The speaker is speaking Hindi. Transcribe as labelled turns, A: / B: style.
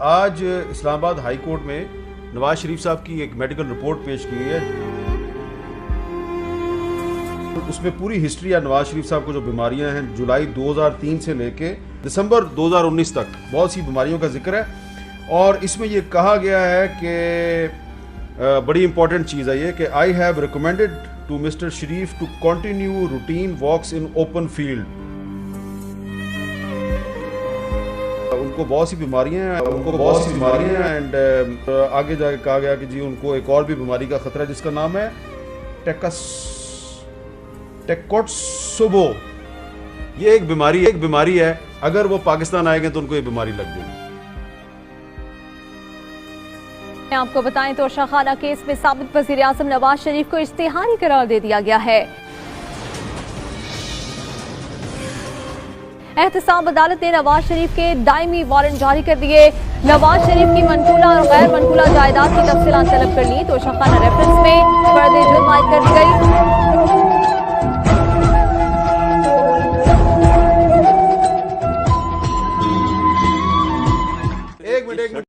A: आज इस्लामाबाद हाई कोर्ट में नवाज शरीफ साहब की एक मेडिकल रिपोर्ट पेश की गई है। उसमें पूरी हिस्ट्री है नवाज शरीफ साहब को जो बीमारियां हैं जुलाई 2003 से लेके दिसंबर 2019 तक बहुत सी बीमारियों का जिक्र है। और इसमें यह कहा गया है कि बड़ी इंपॉर्टेंट चीज़ है ये कि I have recommended to mister Sharif to continue routine walks in open field. उनको बहुत सी बीमारियां हैं एंड आगे जाके कहा गया कि जी उनको एक और भी बीमारी का खतरा है जिसका नाम है टेकोट्सुबो। ये एक बीमारी है, अगर वो पाकिस्तान आएंगे तो उनको ये बीमारी लग जाएगी।
B: आपको बताएं तो शाखाना केस में साबिक वजीर आजम नवाज शरीफ को इश्तिहारी करार दे दिया गया है। एहतसाब अदालत ने नवाज शरीफ के दायमी वारंट जारी कर दिए। नवाज शरीफ की मनकूला और गैर मनकूला जायदाद की तफसीलात तलब कर ली तो शाखाना रेफरेंस में फर्द जुर्म आयद कर दी गई।
A: एक मिनट